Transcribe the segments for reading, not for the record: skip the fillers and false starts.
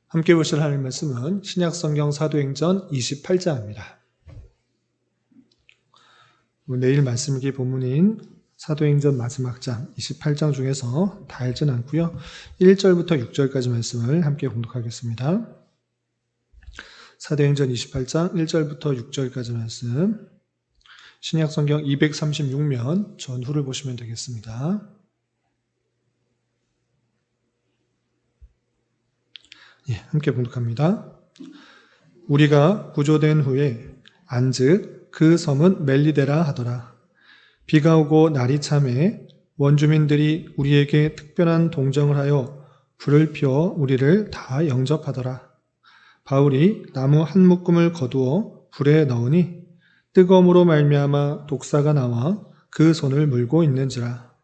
함께 보실 하나님 말씀은 신약성경 사도행전 28장입니다. 내일 말씀기 본문인 사도행전 마지막 장 28장 중에서 다 읽진 않고요. 1절부터 6절까지 말씀을 함께 공독하겠습니다. 사도행전 28장 1절부터 6절까지 말씀, 신약성경 236면 전후를 보시면 되겠습니다. 함께 봉독합니다. 우리가 구조된 후에 안즉 그 섬은 멜리데라 하더라. 비가 오고 날이 참해 원주민들이 우리에게 특별한 동정을 하여 불을 피워 우리를 다 영접하더라. 바울이 나무 한 묶음을 거두어 불에 넣으니 뜨거움으로 말미암아 독사가 나와 그 손을 물고 있는지라.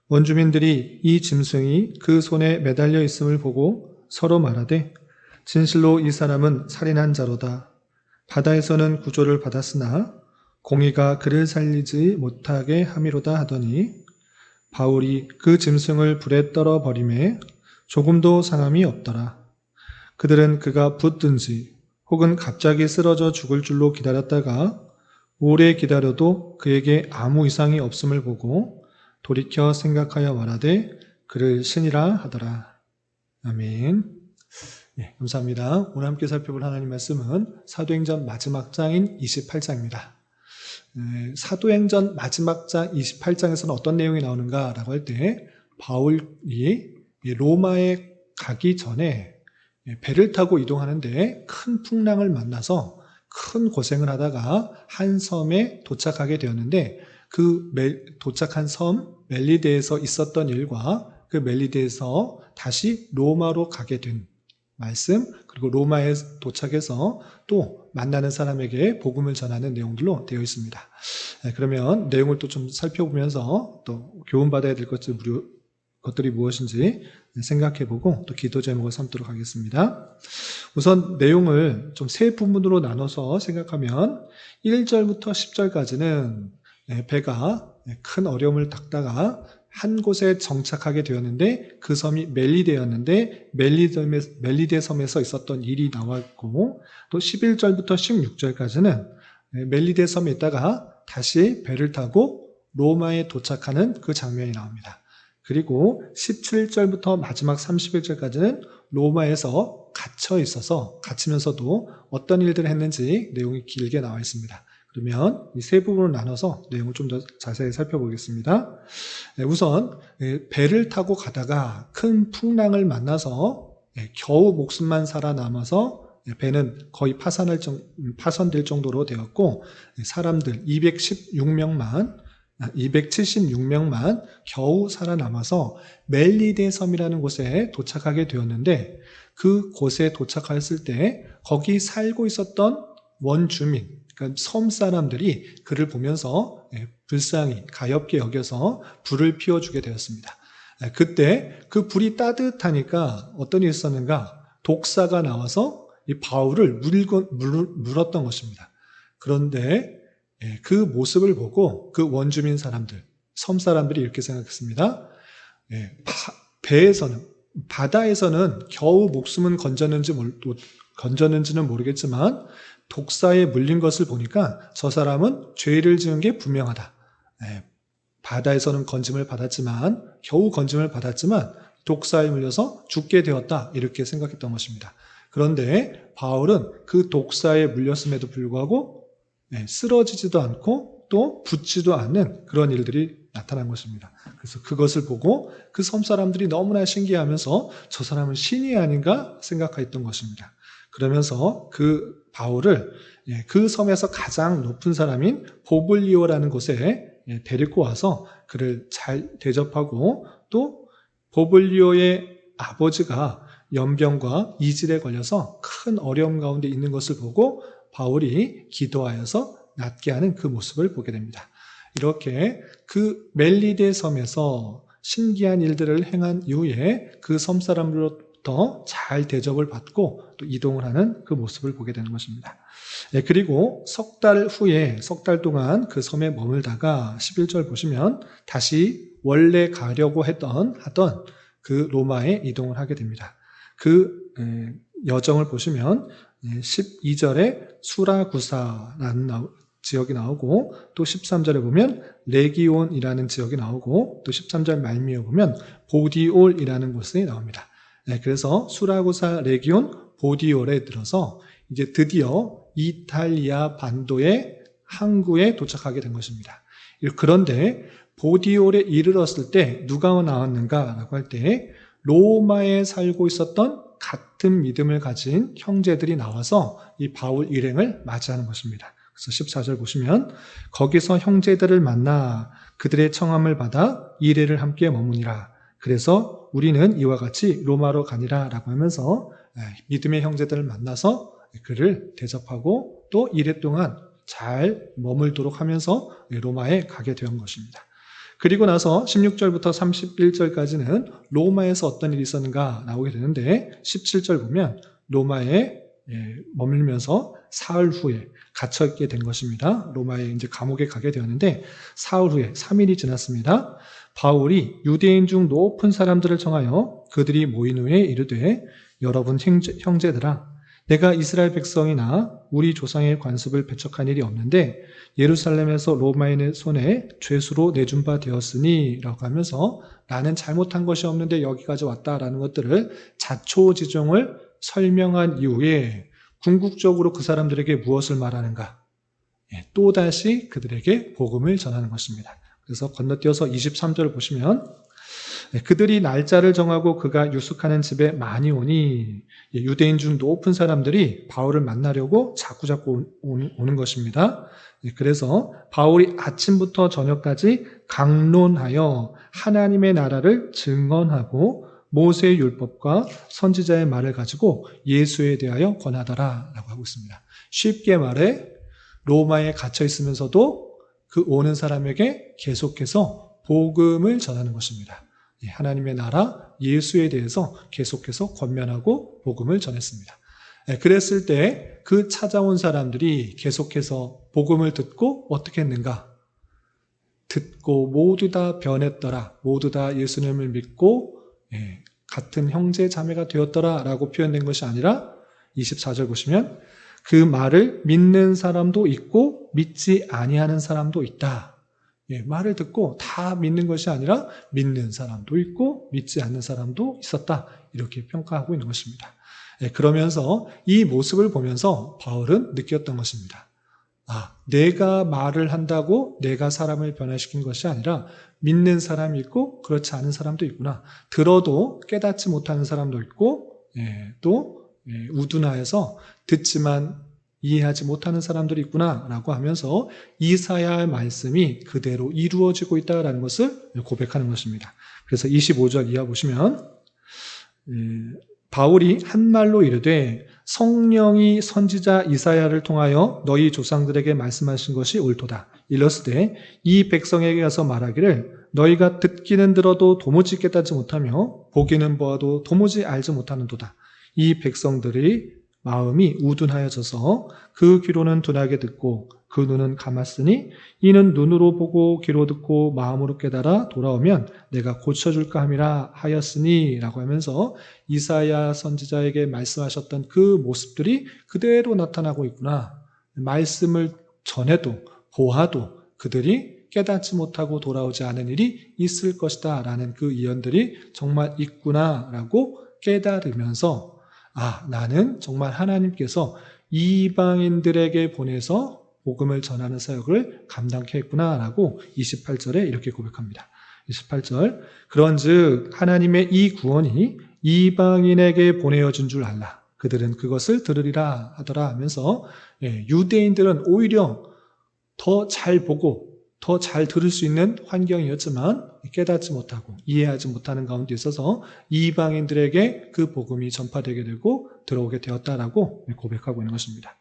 원주민들이 이 짐승이 그 손에 매달려 있음을 보고 서로 말하되 진실로 이 사람은 살인한 자로다. 바다에서는 구조를 받았으나 공의가 그를 살리지 못하게 함이로다 하더니 바울이 그 짐승을 불에 떨어 버리매 조금도 상함이 없더라. 그들은 그가 붙든지 혹은 갑자기 쓰러져 죽을 줄로 기다렸다가 오래 기다려도 그에게 아무 이상이 없음을 보고 돌이켜 생각하여 말하되 그를 신이라 하더라. 아멘. 감사합니다. 오늘 함께 살펴볼 하나님 말씀은 사도행전 마지막 장인 28장입니다. 사도행전 마지막 장 28장에서는 어떤 내용이 나오는가라고 할 때 바울이 로마에 가기 전에 배를 타고 이동하는데 큰 풍랑을 만나서 큰 고생을 하다가 한 섬에 도착하게 되었는데 그 도착한 섬 멜리데에서 있었던 일과 그 멜리데에서 다시 로마로 가게 된 말씀, 그리고 로마에 도착해서 또 만나는 사람에게 복음을 전하는 내용들로 되어 있습니다. 그러면 내용을 또 좀 살펴보면서 또 교훈받아야 될 것들이 무엇인지 생각해보고 또 기도 제목을 삼도록 하겠습니다. 우선 내용을 좀 세 부분으로 나눠서 생각하면 1절부터 10절까지는 배가 큰 어려움을 닦다가 한 곳에 정착하게 되었는데 그 섬이 멜리데였는데 멜리데 섬에서 있었던 일이 나왔고, 또 11절부터 16절까지는 멜리데 섬에 있다가 다시 배를 타고 로마에 도착하는 그 장면이 나옵니다. 그리고 17절부터 마지막 31절까지는 로마에서 갇히면서도 어떤 일들을 했는지 내용이 길게 나와 있습니다. 그러면 이 세 부분으로 나눠서 내용을 좀 더 자세히 살펴보겠습니다. 우선 배를 타고 가다가 큰 풍랑을 만나서 겨우 목숨만 살아남아서 배는 거의 파손될 정도로 되었고, 사람들 276명만 겨우 살아남아서 멜리데 섬이라는 곳에 도착하게 되었는데, 그 곳에 도착했을 때 거기 살고 있었던 원주민, 그러니까 섬 사람들이 그를 보면서 불쌍히 가엾게 여겨서 불을 피워주게 되었습니다. 그때 그 불이 따뜻하니까 어떤 일이 있었는가? 독사가 나와서 이 바울을 물었던 것입니다. 그런데 그 모습을 보고 그 원주민 사람들, 섬 사람들이 이렇게 생각했습니다. 바다에서는 겨우 목숨은 건졌는지는 모르겠지만 독사에 물린 것을 보니까 저 사람은 죄를 지은 게 분명하다. 바다에서는 겨우 건짐을 받았지만 독사에 물려서 죽게 되었다. 이렇게 생각했던 것입니다. 그런데 바울은 그 독사에 물렸음에도 불구하고 쓰러지지도 않고 또 붙지도 않는 그런 일들이 나타난 것입니다. 그래서 그것을 보고 그 섬 사람들이 너무나 신기해하면서 저 사람은 신이 아닌가 생각했던 것입니다. 그러면서 그 바울을 그 섬에서 가장 높은 사람인 보블리오라는 곳에 데리고 와서 그를 잘 대접하고, 또 보블리오의 아버지가 연병과 이질에 걸려서 큰 어려움 가운데 있는 것을 보고 바울이 기도하여서 낫게 하는 그 모습을 보게 됩니다. 이렇게 그 멜리데 섬에서 신기한 일들을 행한 이후에 그 섬 사람으로부터 잘 대접을 받고 또 이동을 하는 그 모습을 보게 되는 것입니다. 그리고 석 달 동안 그 섬에 머물다가 11절 보시면 다시 원래 가려고 하던 그 로마에 이동을 하게 됩니다. 그 여정을 보시면 12절에 수라구사라는 지역이 나오고, 또 13절에 보면 레기온이라는 지역이 나오고, 또 13절 말미에 보면 보디올이라는 곳이 나옵니다. 그래서 수라구사, 레기온, 보디올에 들어서 이제 드디어 이탈리아 반도의 항구에 도착하게 된 것입니다. 그런데 보디올에 이르렀을 때 누가 나왔는가라고 할 때 로마에 살고 있었던 같은 믿음을 가진 형제들이 나와서 이 바울 일행을 맞이하는 것입니다. 그래서 14절 보시면 거기서 형제들을 만나 그들의 청함을 받아 이레를 함께 머무니라. 그래서 우리는 이와 같이 로마로 가니라 라고 하면서 믿음의 형제들을 만나서 그를 대접하고 또 이레 동안 잘 머물도록 하면서 로마에 가게 된 것입니다. 그리고 나서 16절부터 31절까지는 로마에서 어떤 일이 있었는가 나오게 되는데, 17절 보면 로마에 머물면서 사흘 후에 갇혀있게 된 것입니다. 로마에 이제 감옥에 가게 되었는데, 사흘 후에 3일이 지났습니다. 바울이 유대인 중 높은 사람들을 청하여 그들이 모인 후에 이르되, 여러분 형제들아, 내가 이스라엘 백성이나 우리 조상의 관습을 배척한 일이 없는데 예루살렘에서 로마인의 손에 죄수로 내준 바 되었으니 라고 하면서 나는 잘못한 것이 없는데 여기까지 왔다라는 것들을 자초지종을 설명한 이후에 궁극적으로 그 사람들에게 무엇을 말하는가? 또다시 그들에게 복음을 전하는 것입니다. 그래서 건너뛰어서 23절을 보시면 그들이 날짜를 정하고 그가 유숙하는 집에 많이 오니, 유대인 중 높은 사람들이 바울을 만나려고 자꾸자꾸 오는 것입니다. 그래서 바울이 아침부터 저녁까지 강론하여 하나님의 나라를 증언하고 모세의 율법과 선지자의 말을 가지고 예수에 대하여 권하더라 라고 하고 있습니다. 쉽게 말해 로마에 갇혀 있으면서도 그 오는 사람에게 계속해서 복음을 전하는 것입니다. 하나님의 나라 예수에 대해서 계속해서 권면하고 복음을 전했습니다. 그랬을 때 그 찾아온 사람들이 계속해서 복음을 듣고 어떻게 했는가? 듣고 모두 다 변했더라. 모두 다 예수님을 믿고 같은 형제 자매가 되었더라 라고 표현된 것이 아니라 24절 보시면 그 말을 믿는 사람도 있고 믿지 아니하는 사람도 있다. 말을 듣고 다 믿는 것이 아니라 믿는 사람도 있고 믿지 않는 사람도 있었다. 이렇게 평가하고 있는 것입니다. 그러면서 이 모습을 보면서 바울은 느꼈던 것입니다. 내가 말을 한다고 내가 사람을 변화시킨 것이 아니라 믿는 사람이 있고 그렇지 않은 사람도 있구나. 들어도 깨닫지 못하는 사람도 있고 또 우둔하여서 듣지만 이해하지 못하는 사람들이 있구나 라고 하면서 이사야의 말씀이 그대로 이루어지고 있다는 것을 고백하는 것입니다. 그래서 25절 이하 보시면 바울이 한 말로 이르되 성령이 선지자 이사야를 통하여 너희 조상들에게 말씀하신 것이 옳도다. 일러스되 이 백성에게 가서 말하기를 너희가 듣기는 들어도 도무지 깨닫지 못하며 보기는 보아도 도무지 알지 못하는도다. 이 백성들이 마음이 우둔하여져서 그 귀로는 둔하게 듣고 그 눈은 감았으니 이는 눈으로 보고 귀로 듣고 마음으로 깨달아 돌아오면 내가 고쳐줄까 함이라 하였으니 라고 하면서 이사야 선지자에게 말씀하셨던 그 모습들이 그대로 나타나고 있구나. 말씀을 전해도 보아도 그들이 깨닫지 못하고 돌아오지 않은 일이 있을 것이다 라는 그 예언들이 정말 있구나 라고 깨달으면서 나는 정말 하나님께서 이방인들에게 보내서 복음을 전하는 사역을 감당케 했구나라고 28절에 이렇게 고백합니다. 28절 그런즉 하나님의 이 구원이 이방인에게 보내어진 줄 알라. 그들은 그것을 들으리라 하더라 하면서 유대인들은 오히려 더 잘 보고 더 잘 들을 수 있는 환경이었지만 깨닫지 못하고 이해하지 못하는 가운데 있어서 이방인들에게 그 복음이 전파되게 되고 들어오게 되었다라고 고백하고 있는 것입니다.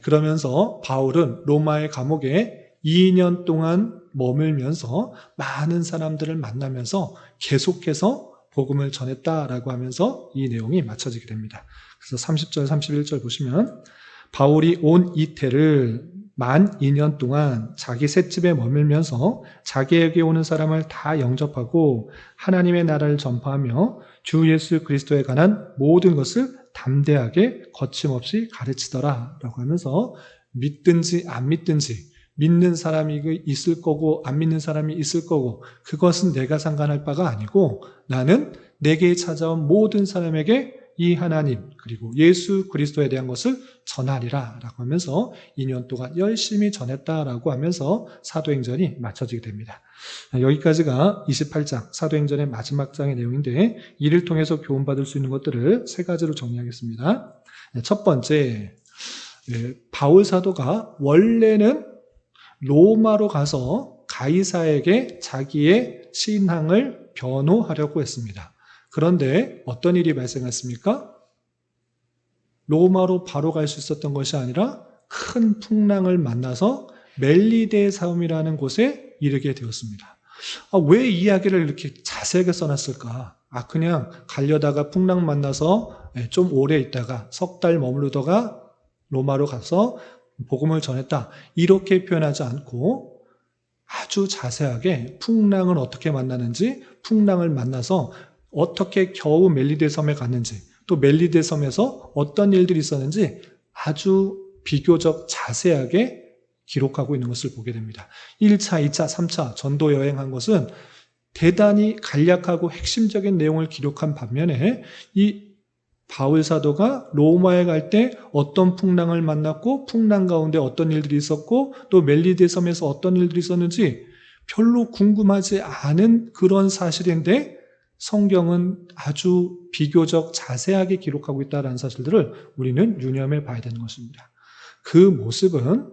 그러면서 바울은 로마의 감옥에 2년 동안 머물면서 많은 사람들을 만나면서 계속해서 복음을 전했다라고 하면서 이 내용이 맞춰지게 됩니다. 그래서 30절, 31절 보시면 바울이 온 이태를 만 2년 동안 자기 셋집에 머물면서 자기에게 오는 사람을 다 영접하고 하나님의 나라를 전파하며 주 예수 그리스도에 관한 모든 것을 담대하게 거침없이 가르치더라 라고 하면서 믿든지 안 믿든지 믿는 사람이 있을 거고 안 믿는 사람이 있을 거고 그것은 내가 상관할 바가 아니고 나는 내게 찾아온 모든 사람에게 이 하나님 그리고 예수 그리스도에 대한 것을 전하리라 라고 하면서 2년 동안 열심히 전했다라고 하면서 사도행전이 마쳐지게 됩니다. 여기까지가 28장 사도행전의 마지막 장의 내용인데 이를 통해서 교훈받을 수 있는 것들을 세 가지로 정리하겠습니다. 첫 번째, 바울 사도가 원래는 로마로 가서 가이사에게 자기의 신앙을 변호하려고 했습니다. 그런데 어떤 일이 발생했습니까? 로마로 바로 갈 수 있었던 것이 아니라 큰 풍랑을 만나서 멜리데 사움이라는 곳에 이르게 되었습니다. 왜 이야기를 이렇게 자세하게 써놨을까? 그냥 가려다가 풍랑 만나서 좀 오래 있다가 석 달 머무르다가 로마로 가서 복음을 전했다. 이렇게 표현하지 않고 아주 자세하게 풍랑을 어떻게 만나는지, 풍랑을 만나서 어떻게 겨우 멜리데 섬에 갔는지, 또 멜리데 섬에서 어떤 일들이 있었는지 아주 비교적 자세하게 기록하고 있는 것을 보게 됩니다. 1차, 2차, 3차 전도 여행한 것은 대단히 간략하고 핵심적인 내용을 기록한 반면에 이 바울 사도가 로마에 갈 때 어떤 풍랑을 만났고 풍랑 가운데 어떤 일들이 있었고 또 멜리데 섬에서 어떤 일들이 있었는지 별로 궁금하지 않은 그런 사실인데 성경은 아주 비교적 자세하게 기록하고 있다는 사실들을 우리는 유념해 봐야 되는 것입니다. 그 모습은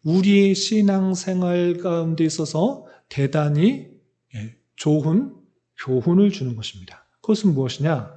우리의 신앙생활 가운데 있어서 대단히 좋은 교훈을 주는 것입니다. 그것은 무엇이냐?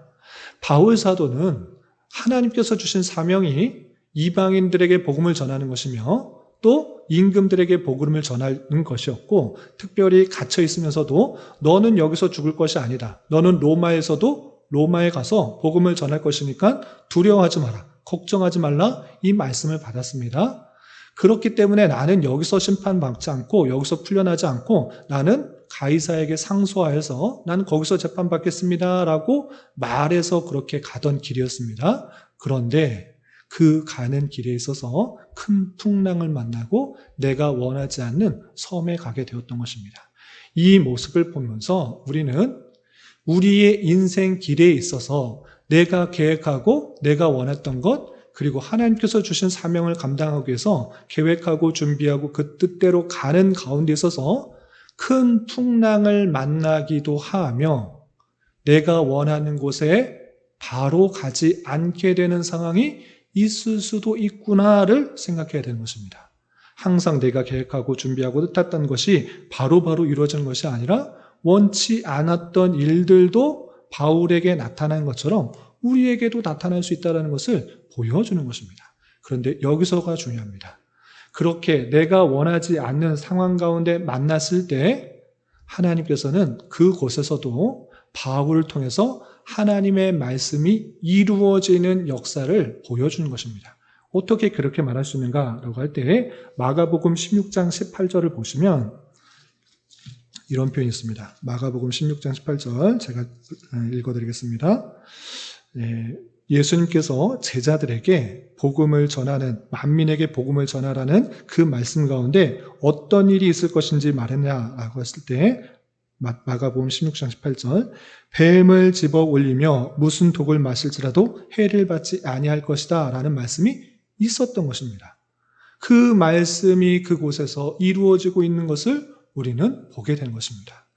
바울 사도는 하나님께서 주신 사명이 이방인들에게 복음을 전하는 것이며 또 임금들에게 복음을 전하는 것이었고 특별히 갇혀 있으면서도 너는 여기서 죽을 것이 아니다. 너는 로마에 가서 복음을 전할 것이니까 두려워하지 마라. 걱정하지 말라. 이 말씀을 받았습니다. 그렇기 때문에 나는 여기서 심판받지 않고 여기서 풀려나지 않고 나는 가이사에게 상소하여서 나는 거기서 재판받겠습니다 라고 말해서 그렇게 가던 길이었습니다. 그런데 그 가는 길에 있어서 큰 풍랑을 만나고 내가 원하지 않는 섬에 가게 되었던 것입니다. 이 모습을 보면서 우리는 우리의 인생 길에 있어서 내가 계획하고 내가 원했던 것 그리고 하나님께서 주신 사명을 감당하기 위해서 계획하고 준비하고 그 뜻대로 가는 가운데 있어서 큰 풍랑을 만나기도 하며 내가 원하는 곳에 바로 가지 않게 되는 상황이 있을 수도 있구나를 생각해야 되는 것입니다. 항상 내가 계획하고 준비하고 뜻했던 것이 바로바로 이루어지는 것이 아니라 원치 않았던 일들도 바울에게 나타난 것처럼 우리에게도 나타날 수 있다는 것을 보여주는 것입니다. 그런데 여기서가 중요합니다. 그렇게 내가 원하지 않는 상황 가운데 만났을 때 하나님께서는 그곳에서도 바울을 통해서 하나님의 말씀이 이루어지는 역사를 보여주는 것입니다. 어떻게 그렇게 말할 수 있는가라고 할 때 마가복음 16장 18절을 보시면 이런 표현이 있습니다. 마가복음 16장 18절 제가 읽어드리겠습니다. 예수님께서 제자들에게 복음을 전하는 만민에게 복음을 전하라는 그 말씀 가운데 어떤 일이 있을 것인지 말했냐라고 했을 때 마가복음 16장 18절 뱀을 집어 올리며 무슨 독을 마실지라도 해를 받지 아니할 것이다 라는 말씀이 있었던 것입니다. 그 말씀이 그곳에서 이루어지고 있는 것을 우리는 보게 된 것입니다.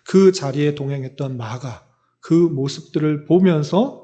그 자리에 동행했던 마가 그 모습들을 보면서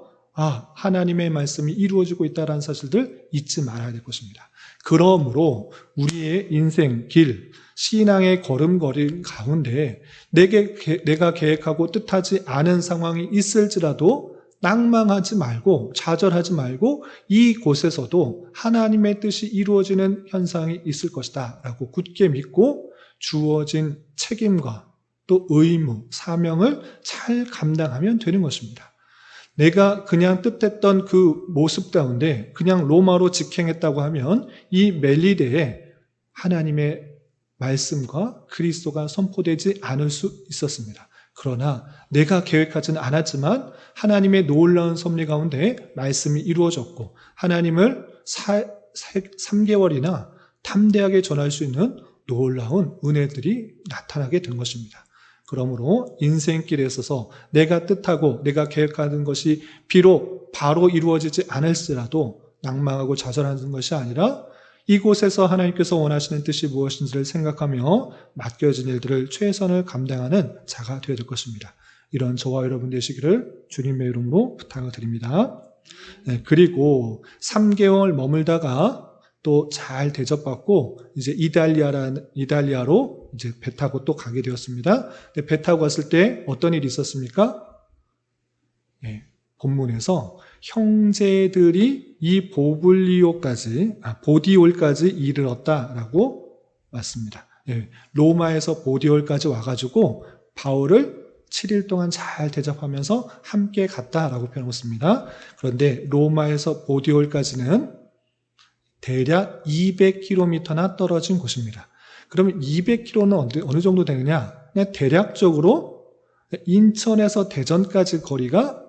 하나님의 말씀이 이루어지고 있다는 사실들 잊지 말아야 될 것입니다. 그러므로 우리의 인생 길, 신앙의 걸음걸이 가운데 내가 계획하고 뜻하지 않은 상황이 있을지라도 낭망하지 말고 좌절하지 말고 이곳에서도 하나님의 뜻이 이루어지는 현상이 있을 것이다 라고 굳게 믿고 주어진 책임과 또 의무, 사명을 잘 감당하면 되는 것입니다. 내가 그냥 뜻했던 그 모습 가운데 그냥 로마로 직행했다고 하면 이 멜리데에 하나님의 말씀과 그리스도가 선포되지 않을 수 있었습니다. 그러나 내가 계획하지는 않았지만 하나님의 놀라운 섭리 가운데 말씀이 이루어졌고 하나님을 3개월이나 담대하게 전할 수 있는 놀라운 은혜들이 나타나게 된 것입니다. 그러므로 인생길에 있어서 내가 뜻하고 내가 계획하는 것이 비록 바로 이루어지지 않을지라도 낭망하고 좌절하는 것이 아니라 이곳에서 하나님께서 원하시는 뜻이 무엇인지를 생각하며 맡겨진 일들을 최선을 감당하는 자가 되어야 될 것입니다. 이런 저와 여러분 되시기를 주님의 이름으로 부탁을 드립니다. 네, 그리고 3개월 머물다가 또 잘 대접받고 이제 이달리아로 이제 배 타고 또 가게 되었습니다. 근데 배 타고 갔을 때 어떤 일이 있었습니까? 네, 본문에서 형제들이 이 보디올까지 이르렀다라고 맞습니다. 네, 로마에서 보디올까지 와가지고 바울을 7일 동안 잘 대접하면서 함께 갔다라고 표현하고 있습니다. 그런데 로마에서 보디올까지는 대략 200km나 떨어진 곳입니다. 그러면 200km는 어느 정도 되느냐? 그냥 대략적으로 인천에서 대전까지 거리가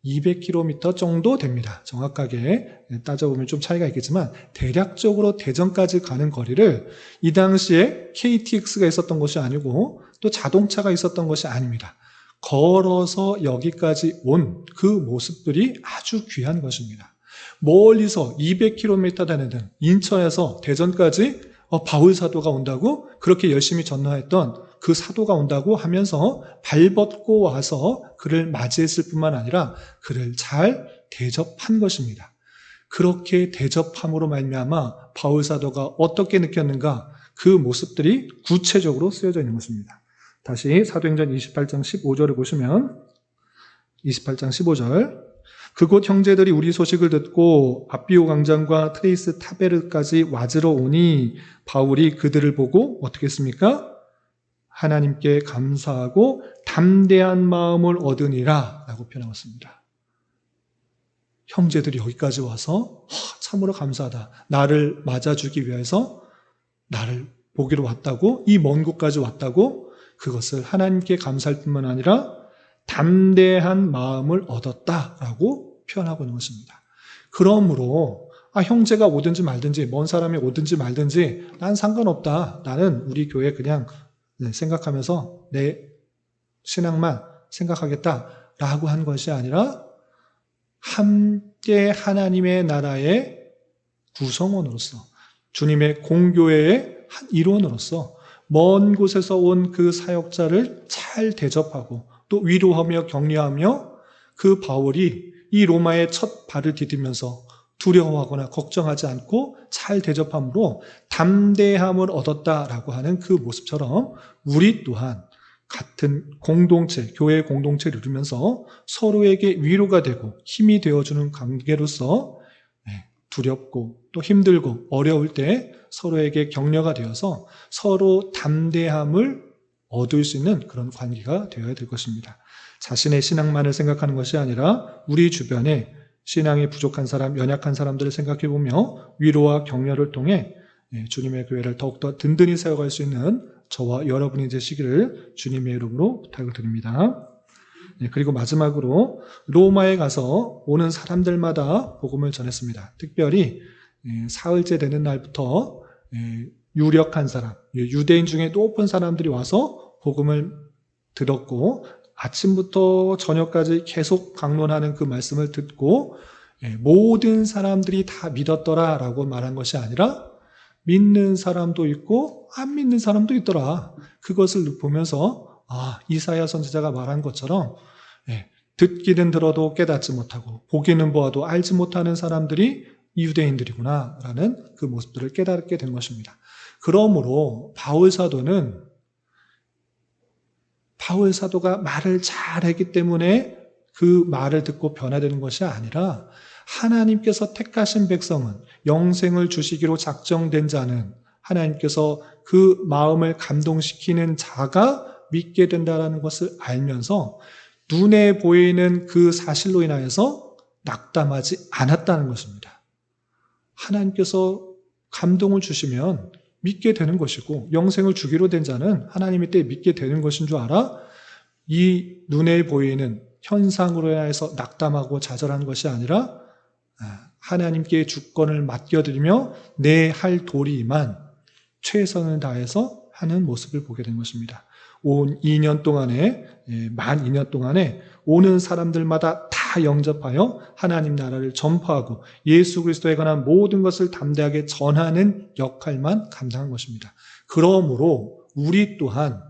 200km 정도 됩니다. 정확하게 따져보면 좀 차이가 있겠지만 대략적으로 대전까지 가는 거리를 이 당시에 KTX가 있었던 것이 아니고 또 자동차가 있었던 것이 아닙니다. 걸어서 여기까지 온 그 모습들이 아주 귀한 것입니다. 멀리서 200km 되는 인천에서 대전까지 바울 사도가 온다고 그렇게 열심히 전도했던 그 사도가 온다고 하면서 발벗고 와서 그를 맞이했을 뿐만 아니라 그를 잘 대접한 것입니다. 그렇게 대접함으로 말미암아 바울 사도가 어떻게 느꼈는가 그 모습들이 구체적으로 쓰여져 있는 것입니다. 다시 사도행전 28장 15절을 보시면 28장 15절 그곳 형제들이 우리 소식을 듣고 아비오 광장과 트레이스 타베르까지 와즈러 오니 바울이 그들을 보고 어떻게 했습니까? 하나님께 감사하고 담대한 마음을 얻으니라 라고 표현하고 있습니다. 형제들이 여기까지 와서 참으로 감사하다. 나를 맞아주기 위해서 나를 보기로 왔다고 이 먼 곳까지 왔다고 그것을 하나님께 감사할 뿐만 아니라 담대한 마음을 얻었다라고 표현하고 있는 것입니다. 그러므로 형제가 오든지 말든지 먼 사람이 오든지 말든지 난 상관없다. 나는 우리 교회 그냥 생각하면서 내 신앙만 생각하겠다라고 한 것이 아니라 함께 하나님의 나라의 구성원으로서 주님의 공교회의 한 일원으로서 먼 곳에서 온 그 사역자를 잘 대접하고 또 위로하며 격려하며 그 바울이 이 로마의 첫 발을 디디면서 두려워하거나 걱정하지 않고 잘 대접함으로 담대함을 얻었다라고 하는 그 모습처럼 우리 또한 같은 공동체, 교회 공동체를 이루면서 서로에게 위로가 되고 힘이 되어주는 관계로서 두렵고 또 힘들고 어려울 때 서로에게 격려가 되어서 서로 담대함을 얻을 수 있는 그런 관계가 되어야 될 것입니다. 자신의 신앙만을 생각하는 것이 아니라 우리 주변에 신앙이 부족한 사람, 연약한 사람들을 생각해보며 위로와 격려를 통해 주님의 교회를 더욱더 든든히 세워갈 수 있는 저와 여러분이 되시기를 주님의 이름으로 부탁을 드립니다. 그리고 마지막으로 로마에 가서 오는 사람들마다 복음을 전했습니다. 특별히 사흘째 되는 날부터 유력한 사람, 유대인 중에 높은 사람들이 와서 복음을 들었고 아침부터 저녁까지 계속 강론하는 그 말씀을 듣고 모든 사람들이 다 믿었더라라고 말한 것이 아니라 믿는 사람도 있고 안 믿는 사람도 있더라. 그것을 보면서 이사야 선지자가 말한 것처럼 듣기는 들어도 깨닫지 못하고 보기는 보아도 알지 못하는 사람들이 유대인들이구나 라는 그 모습들을 깨닫게 된 것입니다. 그러므로 바울 사도가 말을 잘했기 때문에 그 말을 듣고 변화되는 것이 아니라 하나님께서 택하신 백성은 영생을 주시기로 작정된 자는 하나님께서 그 마음을 감동시키는 자가 믿게 된다는 것을 알면서 눈에 보이는 그 사실로 인하여서 낙담하지 않았다는 것입니다. 하나님께서 감동을 주시면 믿게 되는 것이고, 영생을 주기로 된 자는 하나님의 때에 믿게 되는 것인 줄 알아 이 눈에 보이는 현상으로 인해서 낙담하고 좌절하는 것이 아니라 하나님께 주권을 맡겨드리며 내 할 도리만 최선을 다해서 하는 모습을 보게 된 것입니다. 온 2년 동안에, 만 2년 동안에 오는 사람들마다 다 영접하여 하나님 나라를 전파하고 예수 그리스도에 관한 모든 것을 담대하게 전하는 역할만 감당한 것입니다. 그러므로 우리 또한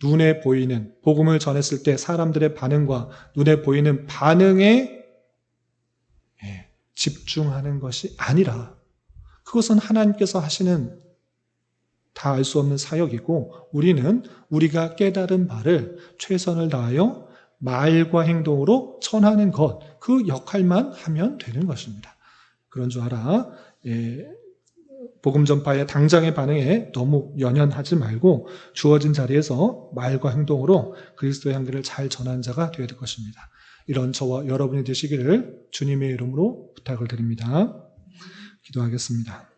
눈에 보이는 복음을 전했을 때 사람들의 반응과 눈에 보이는 반응에 집중하는 것이 아니라 그것은 하나님께서 하시는 다 알 수 없는 사역이고, 우리는 우리가 깨달은 바를 최선을 다하여 말과 행동으로 전하는 것, 그 역할만 하면 되는 것입니다. 그런 줄 알아. 복음 전파의 당장의 반응에 너무 연연하지 말고 주어진 자리에서 말과 행동으로 그리스도의 향기를 잘 전하는 자가 되어야 될 것입니다. 이런 저와 여러분이 되시기를 주님의 이름으로 부탁을 드립니다. 기도하겠습니다.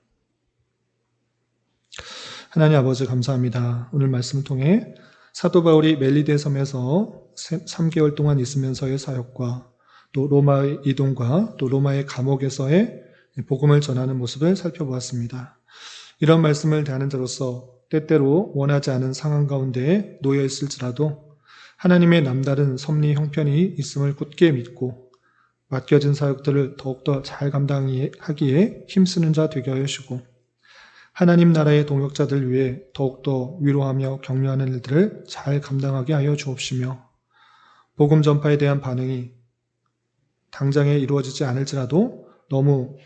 하나님 아버지 감사합니다. 오늘 말씀을 통해 사도 바울이 멜리데 섬에서 3개월 동안 있으면서의 사역과 또 로마의 이동과 또 로마의 감옥에서의 복음을 전하는 모습을 살펴보았습니다. 이런 말씀을 대하는 자로서 때때로 원하지 않은 상황 가운데 놓여 있을지라도 하나님의 남다른 섭리 형편이 있음을 굳게 믿고 맡겨진 사역들을 더욱더 잘 감당하기에 힘쓰는 자 되게 하여 주시고, 하나님 나라의 동역자들 위해 더욱더 위로하며 격려하는 일들을 잘 감당하게 하여 주옵시며, 복음 전파에 대한 반응이 당장에 이루어지지 않을지라도 너무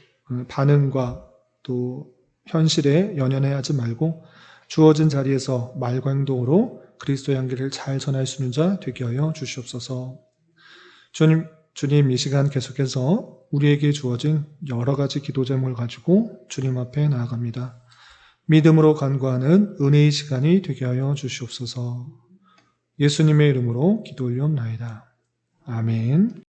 반응과 또 현실에 연연해하지 말고 주어진 자리에서 말과 행동으로 그리스도의 향기를 잘 전할 수 있는 자 되게 하여 주시옵소서. 주님 이 시간 계속해서 우리에게 주어진 여러 가지 기도 제목을 가지고 주님 앞에 나아갑니다. 믿음으로 간구하는 은혜의 시간이 되게 하여 주시옵소서. 예수님의 이름으로 기도 올리옵나이다. 아멘.